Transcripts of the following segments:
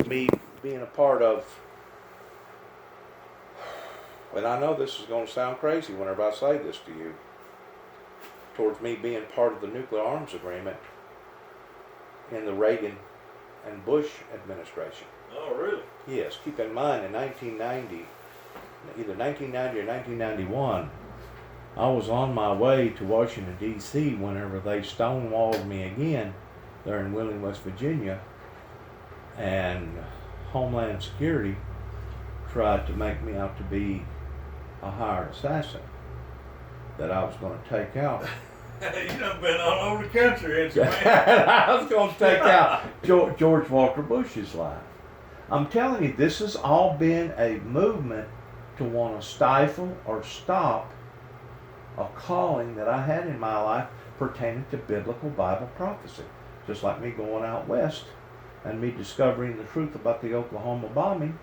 me being a part of, and I know this is going to sound crazy whenever I say this to you, towards me being part of the nuclear arms agreement in the Reagan and Bush administration. Oh, really? Yes, keep in mind in 1990, either 1990 or 1991, I was on my way to Washington, D.C. whenever they stonewalled me again there in Wheeling, West Virginia, and Homeland Security tried to make me out to be a hired assassin that I was going to take out. You done been all over the country, ain't you, man? I was going to take out George Walker Bush's life. I'm telling you, this has all been a movement to want to stifle or stop a calling that I had in my life pertaining to biblical Bible prophecy. Just like me going out west and me discovering the truth about the Oklahoma bombing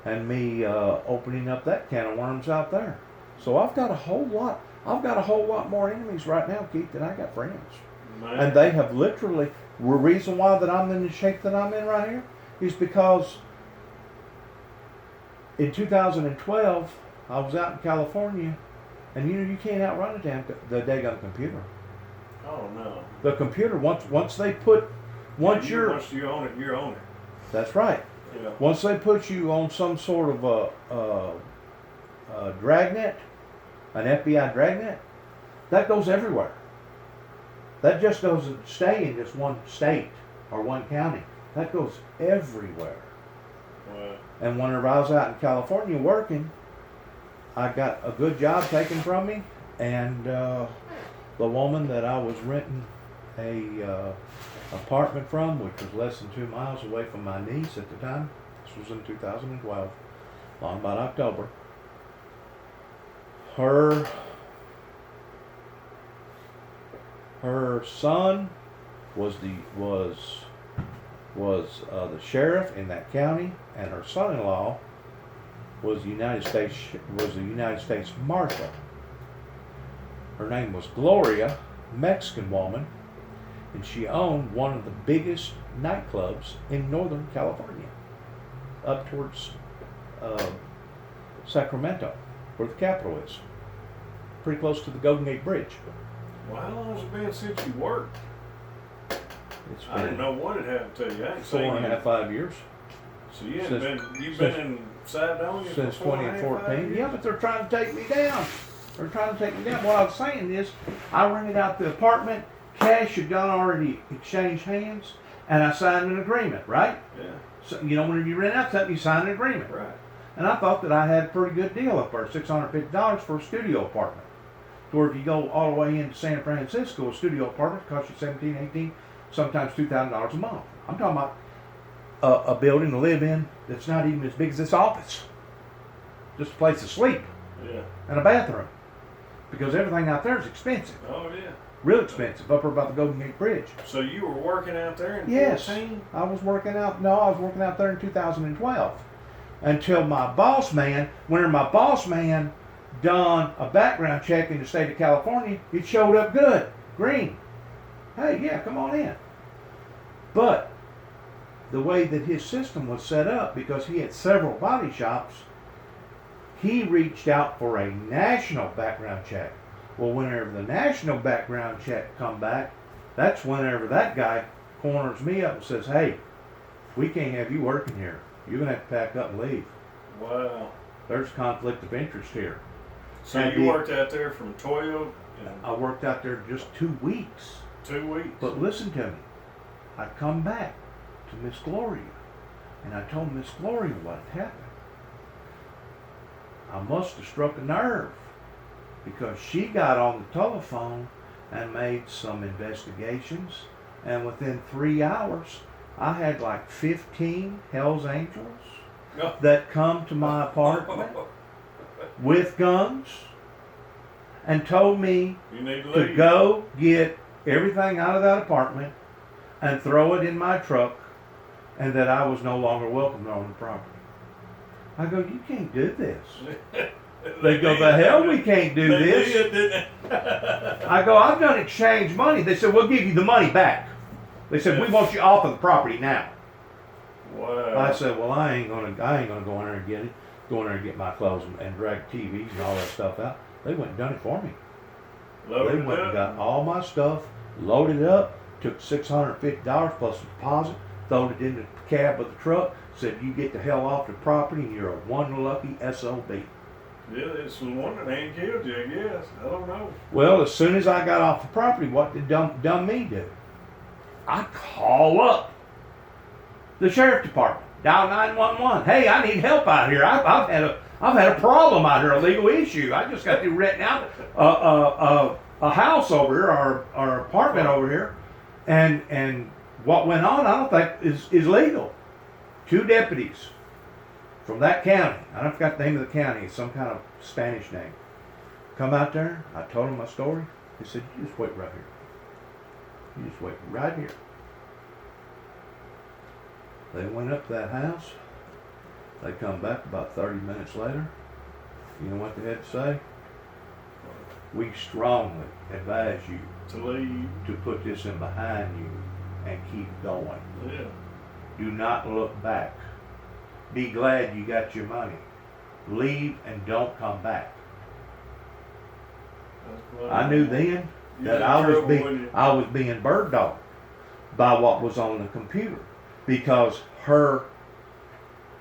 and me opening up that can of worms out there. So I've got a whole lot more enemies right now, Keith, than I got friends. Man. And they have literally, the reason why that I'm in the shape that I'm in right here is because in 2012, I was out in California, and you can't outrun the daggone computer. Oh, no. The computer, once you own it, you're on it. That's right. Yeah. Once they put you on some sort of a dragnet, an FBI dragnet, that goes everywhere. That just doesn't stay in just one state or one county. That goes everywhere. Wow. And whenever I was out in California working, I got a good job taken from me, and the woman that I was renting a apartment from, which was less than 2 miles away from my niece at the time, this was in 2012, along about October, her son was the sheriff in that county, and her son-in-law was the United States Marshal. Her name was Gloria, Mexican woman, and she owned one of the biggest nightclubs in Northern California, up towards Sacramento, where the Capitol is, pretty close to the Golden Gate Bridge. Well, how long has it been since you worked? It's I didn't know what had happened to you. I ain't seen 4.5, 5 years. So you've been in Cydonia Since for 4.5, 5 2014. years? Yeah, but they're trying to take me down. They're trying to take me down. What I was saying is, I rented out the apartment, cash had gone already exchanged hands, and I signed an agreement, right? Yeah. So, whenever you rent out something, you sign an agreement. Right. And I thought that I had a pretty good deal up there, $650 for a studio apartment. Or if you go all the way into San Francisco, a studio apartment costs you $1,700, $1,800, sometimes $2,000 a month. I'm talking about a building to live in that's not even as big as this office. Just a place to sleep. Yeah. And a bathroom. Because everything out there is expensive. Oh, yeah. Real expensive, up about the Golden Gate Bridge. So you were working out there in Yes. 14? I was working out there in 2012. Until my boss man, whenever my boss man done a background check in the state of California, it showed up good, green. Hey, yeah, come on in. But the way that his system was set up, because he had several body shops, he reached out for a national background check. Well, whenever the national background check come back, that's whenever that guy corners me up and says, hey, we can't have you working here. You're going to have to pack up and leave. Wow. There's conflict of interest here. So And you worked out there from 12? I worked out there just 2 weeks. 2 weeks? But listen to me. I come back to Miss Gloria, and I told Miss Gloria what had happened. I must have struck a nerve, because she got on the telephone and made some investigations, and within 3 hours, I had like 15 Hell's Angels that come to my apartment with guns and told me to go get everything out of that apartment and throw it in my truck, and that I was no longer welcome on the property. I go, you can't do this. They go, the hell we can't do this. I go, I've done exchange money. They said, we'll give you the money back. They said, we want you off of the property now. Wow. I said, well, I ain't gonna go in there and get it. Go in there and get my clothes and drag TVs and all that stuff out. They went and done it for me. Loaded They went up. and got all my stuff, loaded it up, took $650 plus a deposit, throwed it in the cab of the truck, said, you get the hell off the property and you're a one lucky SOB. Yeah, it's the one that ain't killed you, I guess. I don't know. Well, as soon as I got off the property, what did dumb me do? I call up the sheriff department, dial 911. Hey, I need help out here. I've had a problem out here, a legal issue. I just got through renting out a house over here, our apartment over here, and what went on, I don't think is legal. 2 deputies from that county. I don't forgot the name of the county. It's some kind of Spanish name. Come out there. I told them my story. They said, you just wait right here. You just wait right here. They went up to that house. They come back about 30 minutes later. You know what they had to say? We strongly advise you To leave. to put this in behind you and keep going. Yeah. Do not look back. Be glad you got your money. Leave and don't come back. I knew then that I was being bird dogged by what was on the computer, because her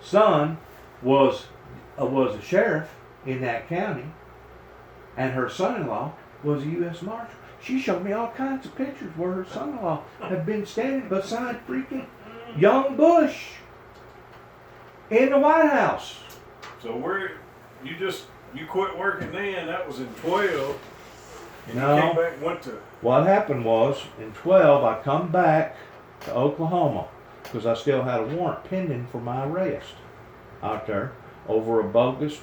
son was a sheriff in that county, and her son-in-law was a U.S. Marshal. She showed me all kinds of pictures where her son-in-law had been standing beside freaking young Bush in the White House. So you quit working then, that was in 12. And No. you came back and went to. What happened was, in 12, I come back to Oklahoma because I still had a warrant pending for my arrest out there over a bogus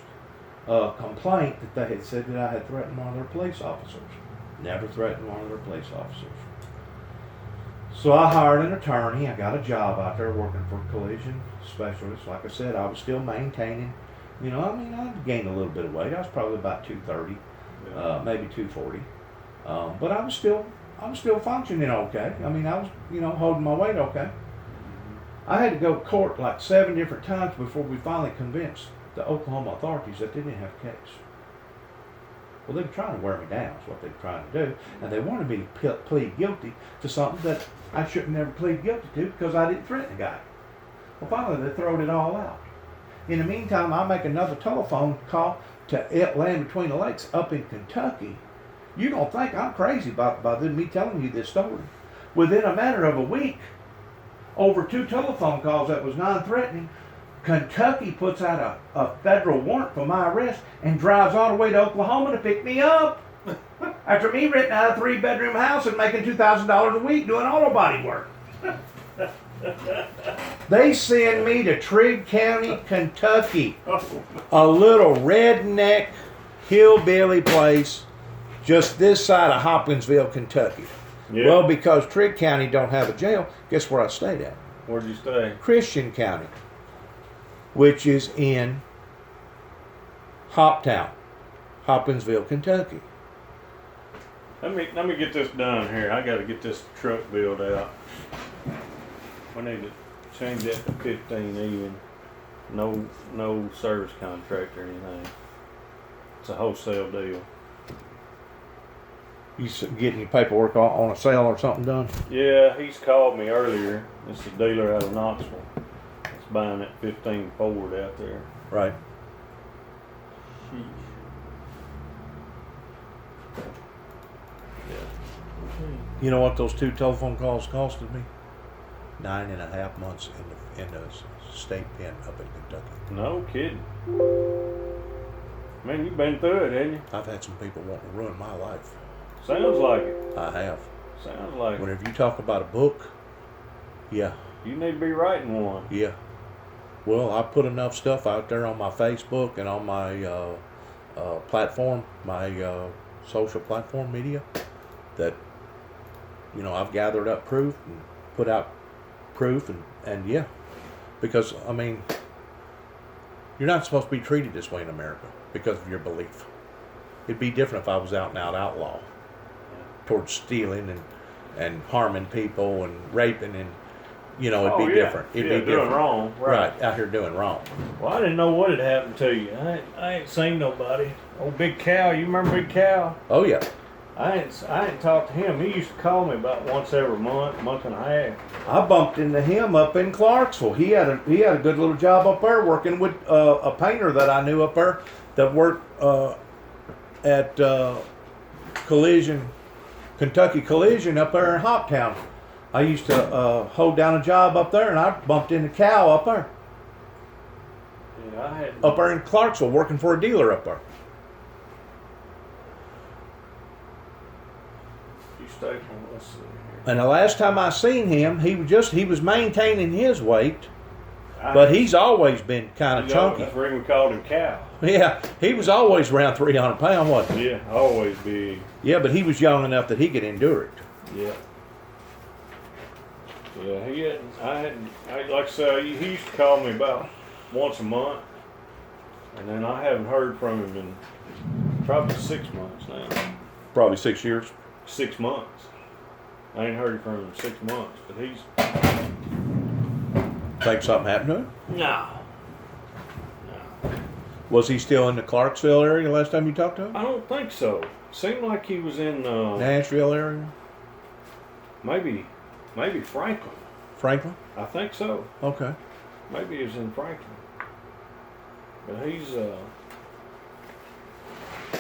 complaint that they had said that I had threatened one of their police officers. Never threatened one of their police officers. So I hired an attorney. I got a job out there working for collision specialists. Like I said, I was still maintaining. I gained a little bit of weight. I was probably about 230, maybe 240. But I was still functioning okay. I was, holding my weight okay. I had to go to court like 7 different times before we finally convinced the Oklahoma authorities that they didn't have a case. Well, they were trying to wear me down, is what they were trying to do. And they wanted me to plead guilty to something that I shouldn't never plead guilty to because I didn't threaten the guy. Well, finally, they throwed it all out. In the meantime, I make another telephone call to Land Between the Lakes up in Kentucky. You don't think I'm crazy about me telling you this story. Within a matter of a week, over 2 telephone calls that was non-threatening, Kentucky puts out a federal warrant for my arrest and drives all the way to Oklahoma to pick me up. After me renting out a 3-bedroom house and making $2,000 a week doing auto body work. They send me to Trigg County, Kentucky, a little redneck hillbilly place just this side of Hopkinsville, Kentucky. Yeah. Well, because Trigg County don't have a jail, guess where I stayed at? Where'd you stay? Christian County, which is in Hoptown, Hopkinsville, Kentucky. Let me get this done here. I got to get this truck built out. We need to change that to 15 even. No service contract or anything. It's a wholesale deal. You getting your paperwork on a sale or something done? Yeah, he's called me earlier. It's a dealer out of Knoxville. It's buying that 15 Ford out there. Right. Sheesh. Yeah. You know what those 2 telephone calls costed me? 9.5 months in the state pen up in Kentucky. No kidding. Man, you've been through it, haven't you? I've had some people wanting to ruin my life. Sounds like it. I have. Sounds like it. Whenever you talk about a book, yeah. You need to be writing one. Yeah. Well, I put enough stuff out there on my Facebook and on my platform, my social platform media, that, I've gathered up proof and put out proof and yeah. Because, you're not supposed to be treated this way in America because of your belief. It'd be different if I was out and out outlaw towards stealing and harming people and raping and you know, it'd Oh, be yeah. different. It'd Yeah, be doing different. wrong. Right, out here doing wrong. Well, I didn't know what had happened to you. I ain't seen nobody. Old Big Cow, you remember Big Cow? Oh yeah. I ain't talked to him. He used to call me about once every month and a half. I bumped into him up in Clarksville. He had a good little job up there working with a painter that I knew up there that worked at Kentucky Collision up there in Hoptown. I used to hold down a job up there, and I bumped into Cal up there. Yeah, I had. Up there in Clarksville, working for a dealer up there. You stay from us here. And the last time I seen him, he was maintaining his weight, but he's always been kind of chunky. That's the reason we called him Cow. Yeah, he was always around 300 pounds, wasn't he? Yeah, always big. Yeah, but he was young enough that he could endure it. Yeah. Yeah, like I say, he used to call me about once a month, and then I haven't heard from him in probably 6 months now. Probably 6 years. 6 months. I ain't heard from him in 6 months, but he's Think something happened to him? no. Was he still in the Clarksville area last time you talked to him? I don't think so. Seemed like he was in Nashville area? maybe Franklin. Franklin? I think so. Okay. Maybe he was in Franklin. But he's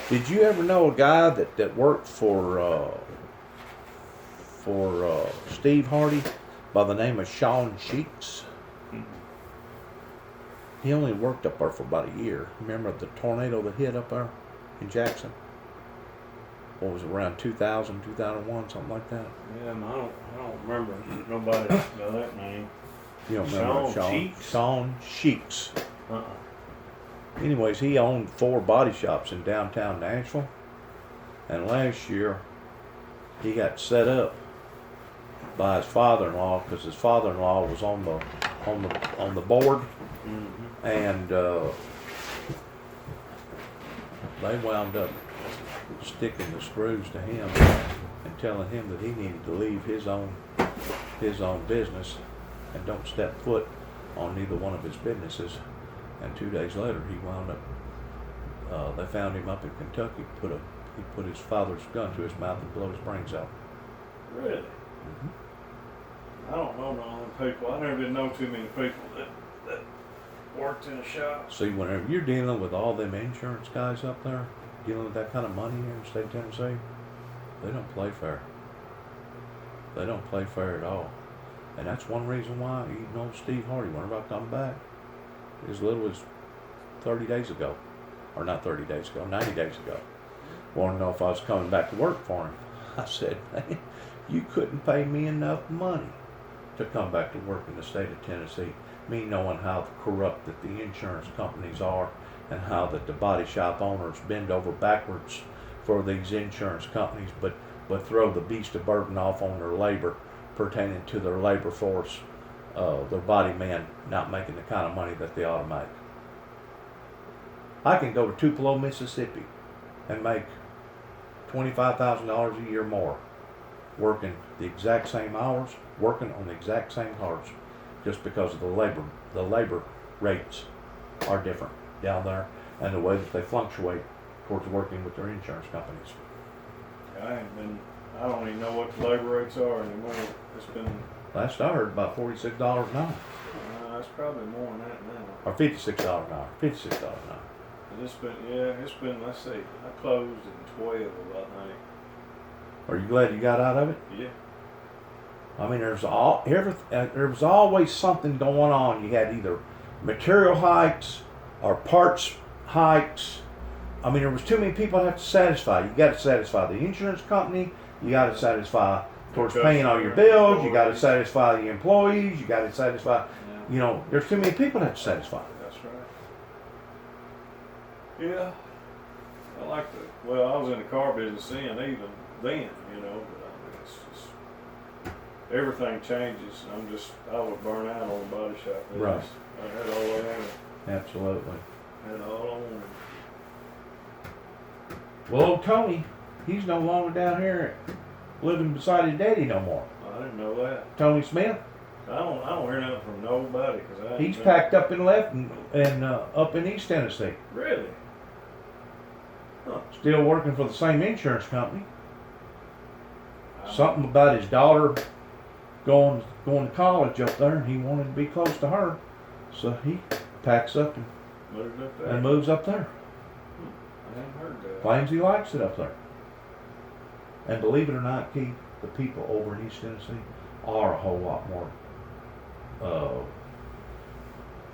Did you ever know a guy that worked for Steve Hardy by the name of Sean Sheets? He only worked up there for about a year. Remember the tornado that hit up there in Jackson? What was it, around 2000, 2001, something like that? yeah, I don't remember nobody by that name. You don't remember Sean Sheets? Sean Sheets. Uh-uh. Anyways, he owned 4 body shops in downtown Nashville, and last year he got set up by his father-in-law because his father-in-law was on the board, Mm-hmm. and they wound up sticking the screws to him and telling him that he needed to leave his own business and don't step foot on neither one of his businesses. And 2 days later, he wound up. They found him up in Kentucky. He put his father's gun to his mouth and blew his brains out. Really? Mm-hmm. I don't know none of them people. I never did know too many people that worked in a shop. See, whenever you're dealing with all them insurance guys up there, dealing with that kind of money here in the state of Tennessee, they don't play fair. They don't play fair at all. And that's one reason why even old Steve Hardy, whenever I come back, as little as 30 days ago, or not 30 days ago, 90 days ago, wanted to know if I was coming back to work for him. I said, man, you couldn't pay me enough money to come back to work in the state of Tennessee. Me knowing how corrupt that the insurance companies are and how that the body shop owners bend over backwards for these insurance companies, but throw the beast of burden off on their labor pertaining to their labor force, their body men not making the kind of money that they ought to make. I can go to Tupelo, Mississippi and make $25,000 a year more working the exact same hours, working on the exact same cars, just because of the labor rates are different down there and the way that they fluctuate towards working with their insurance companies. I don't even know what the labor rates are anymore. It's been, Last I heard, about $46 an hour. it's probably more than that now. Or $56 an hour. $56 an hour. And it's been, let's see, I closed in 12, I think. Are you glad you got out of it? Yeah. I mean, there was always something going on. You had either material hikes or parts hikes. I mean, there was too many people to have to satisfy. You got to satisfy the insurance company. You got to satisfy towards paying all your bills. You got to satisfy the employees. You got to satisfy. Yeah. You know, there's too many people to have to satisfy. That's right. Yeah. I like the, well, I was in the car business then, you know, but I mean, it's just, everything changes. I would burn out on the body shop business. Right. I had all I wanted. Absolutely. Had all I wanted. Well, old Tony, he's no longer down here living beside his daddy no more. I didn't know that. Tony Smith, I don't hear nothing from nobody because I. He's packed up and left and up in East Tennessee. Really? Huh. Still working for the same insurance company. Wow. Something about his daughter going to college up there, and he wanted to be close to her, so he packs up Moved up there. and moves up there. I haven't heard that. Claims he likes it up there. And believe it or not, Keith, the people over in East Tennessee are a whole lot more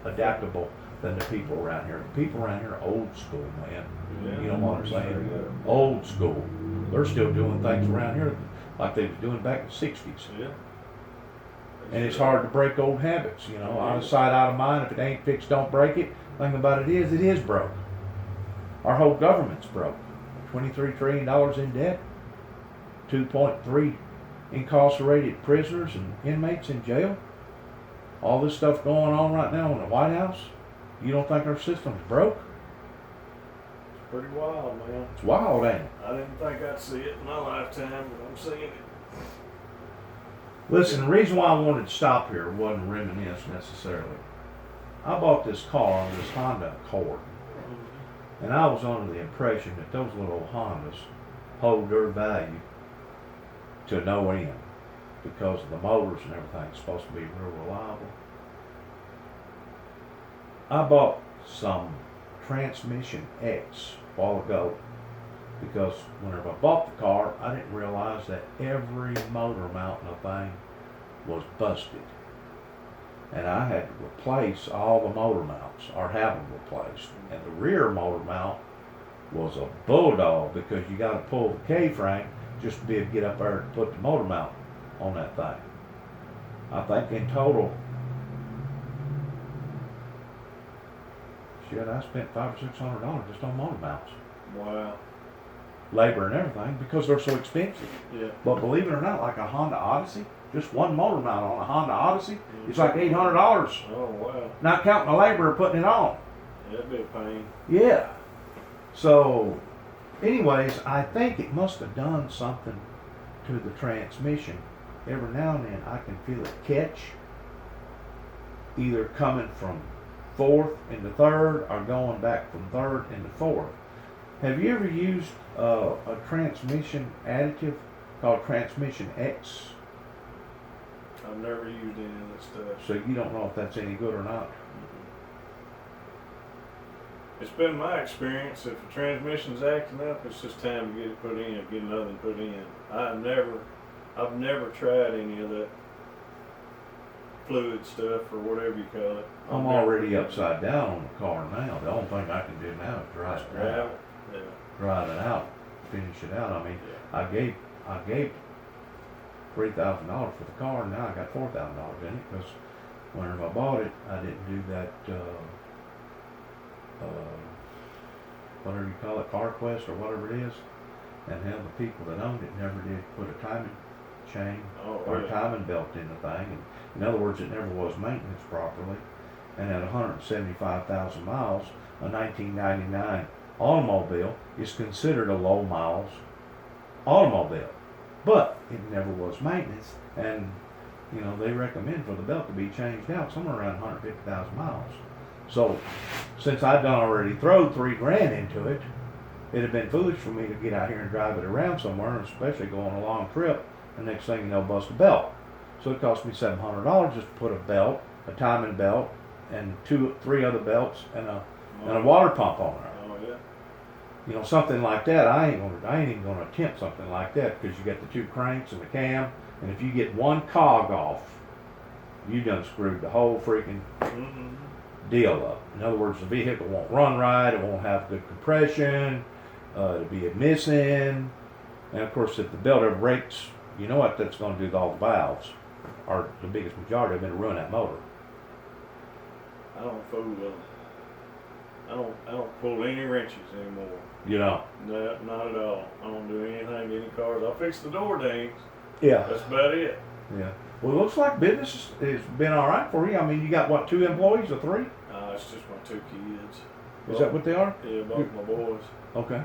adaptable than the people around here. The people around here are old school, man. Yeah. You know what I'm saying? Old school. They're still doing things around here like they was doing back in the 60s. Yeah. And it's hard to break old habits, you know. Out of sight, out of mind. If it ain't fixed, don't break it. Thing about it is broke. Our whole government's broke. $23 trillion in debt. 2.3 incarcerated prisoners and inmates in jail. All this stuff going on right now in the White House. You don't think our system's broke? It's pretty wild, man. It's wild, ain't it? I didn't think I'd see it in my lifetime, but I'm seeing it. Listen, the reason why I wanted to stop here wasn't reminisce necessarily. I bought this car, this Honda Accord, and I was under the impression that those little Hondas hold their value to no end because of the motors and everything. It's supposed to be real reliable. I bought some Transmission X a while ago because whenever I bought the car, I didn't realize that every motor mount in the thing was busted. And I had to replace all the motor mounts, or have them replaced. And the rear motor mount was a bulldog because you got to pull the K-frame just to be able to get up there and put the motor mount on that thing. I think in total, shit, I spent $500 or $600 just on motor mounts. Wow. Labor and everything because they're so expensive. Yeah. But believe it or not, like a Honda Odyssey, just one motor mount on a Honda Odyssey, Mm-hmm. it's like $800. Oh, wow. Not counting the labor of putting it on. That'd be a pain. Yeah. So, anyways, I think it must have done something to the transmission. Every now and then I can feel it catch, either coming from fourth into third or going back from third into fourth. Have you ever used a transmission additive called Transmission X? I've never used any of that stuff. So you don't know if that's any good or not? It's been my experience, if the transmission's acting up, it's just time to get it put in, get another one put in. I've never tried any of that fluid stuff or whatever you call it. I'm already upside down on the car now. The only thing I can do now is drive Just it grab out. it. Yeah. Drive it out, finish it out. I mean, I gave $3,000 for the car, and now I got $4,000 in it because whenever I bought it, I didn't do that whatever you call it, CarQuest or whatever it is, and hell, the people that owned it never did put a timing chain or a timing belt in the thing. And in other words, it never was maintenance properly. And at 175,000 miles, a 1999 automobile is considered a low miles automobile, but it never was maintenance. And you know, they recommend for the belt to be changed out somewhere around 150,000 miles. So since I'd done already thrown $3,000 into it, it'd have been foolish for me to get out here and drive it around somewhere, especially go on a long trip, and next thing you know, bust a belt. So it cost me $700 just to put a belt, a timing belt, and three other belts, and a water pump on there. Oh yeah. You know, something like that, I ain't even gonna attempt something like that because you got the two cranks and the cam, and if you get one cog off, you done screwed the whole freaking deal up. In other words, the vehicle won't run right, it won't have good compression, it'll be missing, and of course if the belt ever breaks, you know what that's going to do to all the valves, or the biggest majority of them, it'll ruin that motor. I don't fool with them. I don't pull any wrenches anymore. You know? No, not at all. I don't do anything to any cars. I'll fix the door dings. Yeah. That's about it. Yeah. Well, it looks like business has been all right for you. I mean, you got what, 2 employees or 3? It's just my 2 kids. Is that what they are? Yeah, both my boys. Okay.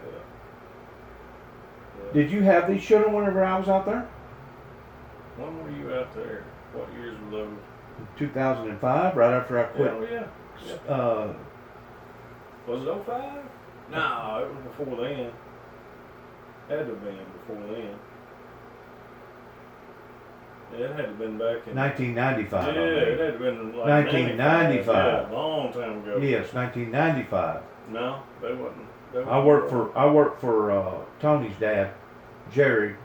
Yeah. Did you have these children whenever I was out there? When were you out there? What years were those? 2005, right after I quit. Hell yeah. Was it 05? No, it was before then. Had to have been before then. Yeah, it had to have been back in 1995. Yeah, it had to have been like 1995. Yeah, a long time ago. Yes, 1995. No, they wasn't. I worked for Tony's dad, Jerry,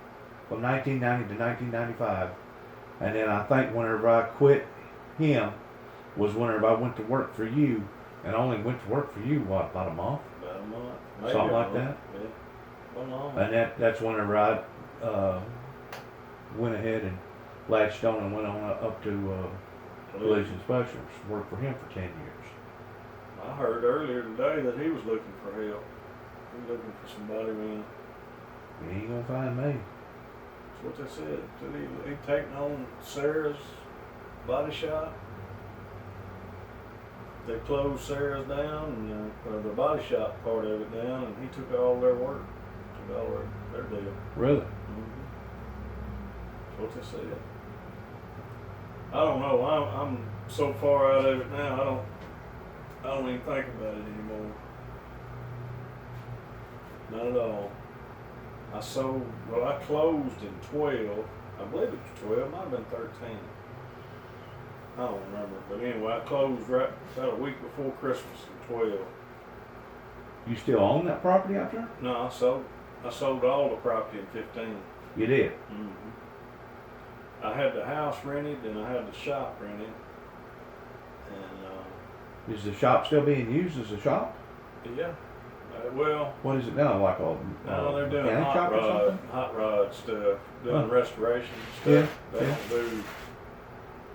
from 1990 to 1995, and then I think whenever I quit him was whenever I went to work for you, and I only went to work for you about a month, About a month. Maybe something a like month. that. Yeah. Well, long. And that's whenever I went ahead and latched on and went on up to collision specialist. Worked for him for 10 years. I heard earlier today that he was looking for help. He was looking for somebody, man. You ain't gonna find me. That's what they said. That he taken on Sarah's body shop. They closed Sarah's down, and the body shop part of it down, and he took all their work, took all their deal. Really? Mm-hmm. That's what they said. I don't know. I'm so far out of it now. I don't even think about it anymore. Not at all. I closed in 12. I believe it was 12. Might have been 13. I don't remember. But anyway, I closed right about a week before Christmas in 12. You still own that property out there? No, I sold all the property in 15. You did? Mm-hmm. I had the house rented and I had the shop rented. And Is the shop still being used as a shop? yeah. Well, What is it now? Like a no, they're doing mechanic shop or something? hot rod stuff, doing Huh. restoration Yeah, stuff. They yeah. don't do.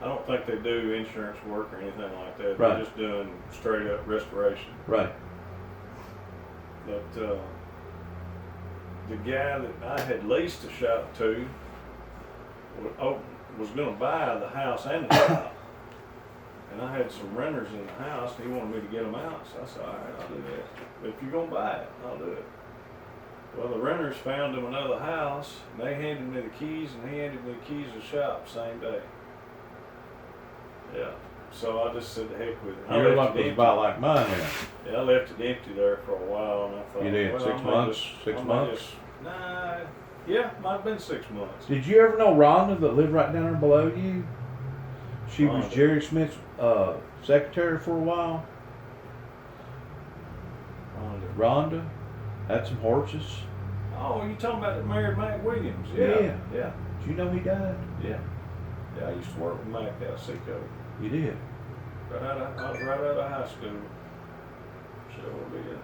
I don't think they do insurance work or anything like that. Right. They're just doing straight up restoration. Right. But the guy that I had leased the shop to was going to buy the house and the shop. And I had some renters in the house, and he wanted me to get them out. So I said, all right, I'll do that. But if you're going to buy it, I'll do it. Well, the renters found him another house, and they handed me the keys, and he handed me the keys to the shop same day. Yeah. So I just said, the heck with it. Your luck was about like mine then. Yeah, I left it empty there for a while, and I thought, You did? well, 6 I may months? just- 6 I may months? just- Nah, yeah, might have been 6 months. Did you ever know Rhonda that lived right down there below you? She was Rhonda. Jerry Smith's secretary for a while. Rhonda had some horses. Oh, you talking about the married Mac Williams? Yeah. Yeah. Did you know he died? Yeah. Yeah, I used to work with Mac out of Seacoast. You did. I was right out of high school. Sure did.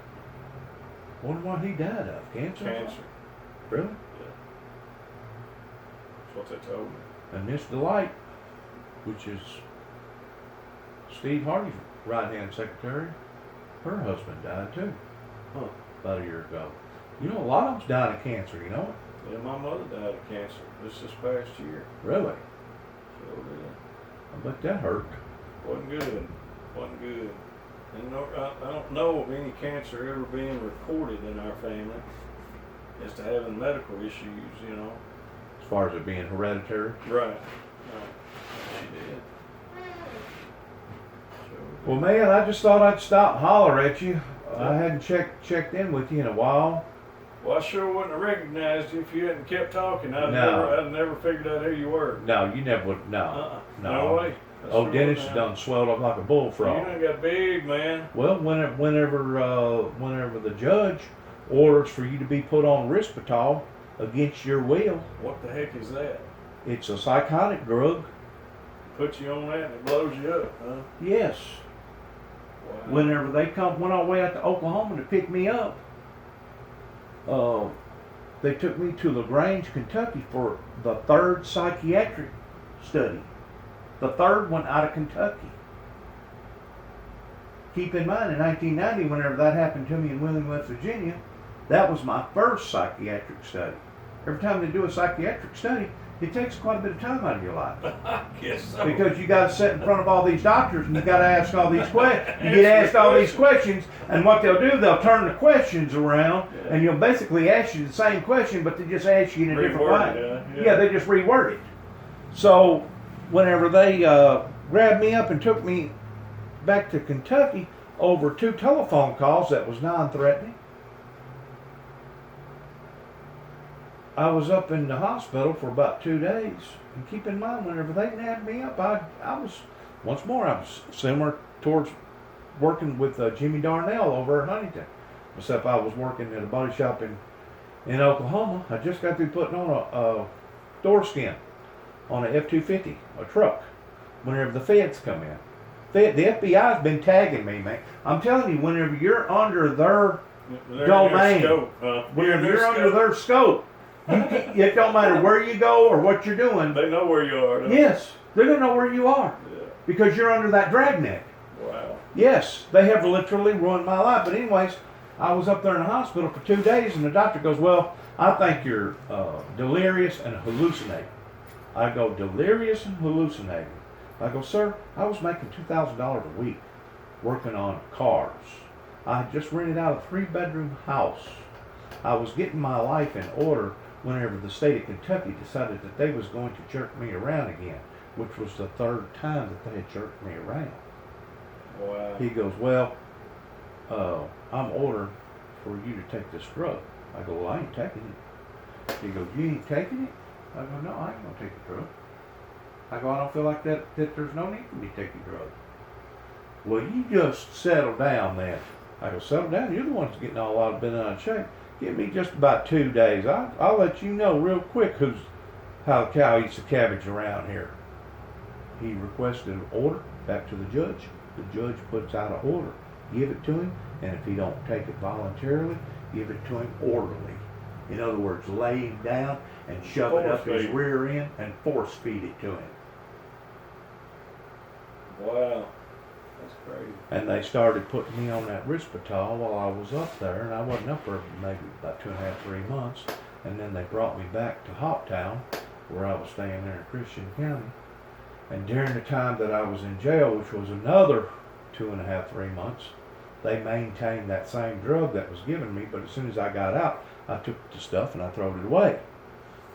Wonder what he died of? Cancer? Cancer. Really? Yeah. That's what they told me. And Miss Delight, which is Steve Harvey's right-hand secretary, her husband died too. Huh. About a year ago. You know, a lot of them's died of cancer, you know it? Yeah, my mother died of cancer this past year. Really? Sure did. I bet that hurt. Wasn't good. Wasn't good. And no, I don't know of any cancer ever being reported in our family as to having medical issues, you know. As far as it being hereditary. Right. She did. Sure did. Well, man, I just thought I'd stop and holler at you. I hadn't checked in with you in a while. Well, I sure wouldn't have recognized you if you hadn't kept talking. I'd No. never figured out who you were. No, you never would. No. No way. I Oh, sure Dennis wouldn't have. done swelled up like a You bullfrog. done got big, man. Well, whenever the judge orders for you to be put on Risperdal against your will, What the heck is that? it's a psychotic drug. Put you on that and it blows you up, huh? Yes. Wow. Whenever they went all the way out to Oklahoma to pick me up, they took me to LaGrange, Kentucky for the 3rd psychiatric study. The 3rd one out of Kentucky. Keep in mind, in 1990, whenever that happened to me in Wheeling, West Virginia, that was my 1st psychiatric study. Every time they do a psychiatric study, it takes quite a bit of time out of your life. I guess so. Because you got to sit in front of all these doctors and you got to ask all these questions. You get asked all these questions, and what they'll do, they'll turn the questions around, and you'll basically ask you the same question, but they just ask you in a different Reword way. it, Yeah, they just reword it. So whenever grabbed me up and took me back to Kentucky over 2 telephone calls that was non-threatening. I was up in the hospital for about 2 days. And keep in mind, whenever they nabbed me up, I was similar towards working with Jimmy Darnell over at Huntington. Except I was working at a body shop in Oklahoma. I just got through putting on a door skin on an F-250, a truck, whenever the feds come in. The FBI's been tagging me, man. I'm telling you, whenever you're under their domain, whenever you're under their scope, it don't matter where you go or what you're doing. They know where you are. Yes, they're going to know where you are. Yeah. Because you're under that dragnet. Wow. Yes, they have literally ruined my life. But anyways, I was up there in the hospital for 2 days, and the doctor goes, well, I think you're delirious and hallucinating. I go, delirious and hallucinating. I go, sir, I was making $2,000 a week working on cars. I had just rented out a 3-bedroom house. I was getting my life in order whenever the state of Kentucky decided that they was going to jerk me around again, which was the 3rd time that they had jerked me around. Wow. He goes, well, I'm ordering for you to take this drug. I go, well, I ain't taking it. He goes, you ain't taking it? I go, no, I ain't going to take the drug. I go, I don't feel like that there's no need for me to take the drug. Well, you just settle down then. I go, settle down? You're the one that's getting all out of bent out of shape. Give me just about 2 days. I'll let you know real quick how the cow eats the cabbage around here. He requested an order back to the judge. The judge puts out an order. Give it to him, and if he don't take it voluntarily, give it to him orderly. In other words, lay him down and shove it up his rear end and force feed it to him. Wow. That's crazy. And they started putting me on that Risperdal while I was up there, and I wasn't up there maybe about 2.5, 3 months. And then they brought me back to Hoptown, where I was staying there in Christian County. And during the time that I was in jail, which was another 2.5, 3 months, they maintained that same drug that was given me, but as soon as I got out, I took the stuff and I threw it away.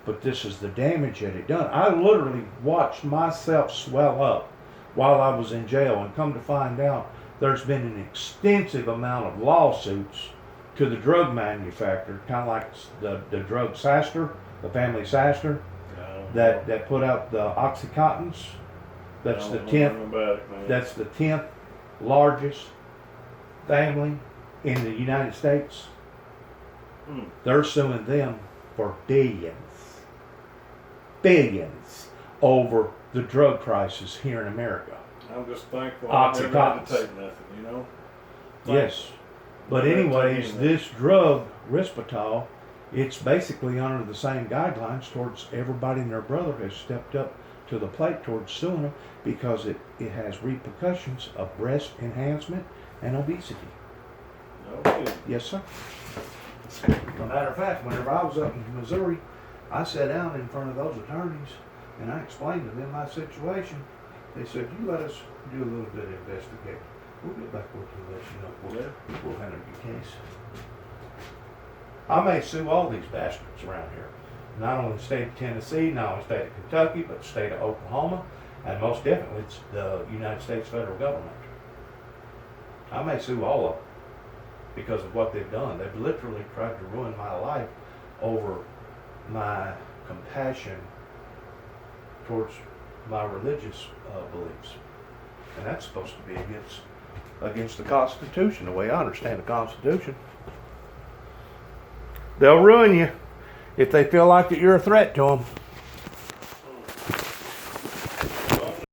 But this is the damage that it done. I literally watched myself swell up while I was in jail, and come to find out there's been an extensive amount of lawsuits to the drug manufacturer, kind of like the drug Saster, the family Saster, that put out the Oxycontins. That's the 10th. That's the 10th largest family in the United States. They're suing them for billions over the drug crisis here in America. I'm just thankful I never had to take nothing, you know? Yes. But anyways, this drug, Risperdal, it's basically under the same guidelines towards everybody and their brother has stepped up to the plate towards suing them because it has repercussions of breast enhancement and obesity. Okay. Yes, sir. As a matter of fact, whenever I was up in Missouri, I sat down in front of those attorneys and I explained to them my situation. They said, you let us do a little bit of investigating. We'll get back with you and let you know. We'll handle your case. I may sue all these bastards around here. Not only the state of Tennessee, not only the state of Kentucky, but the state of Oklahoma, and most definitely it's the United States federal government. I may sue all of them because of what they've done. They've literally tried to ruin my life over my compassion towards my religious beliefs. And that's supposed to be against the Constitution, the way I understand the Constitution. They'll ruin you if they feel like that you're a threat to them.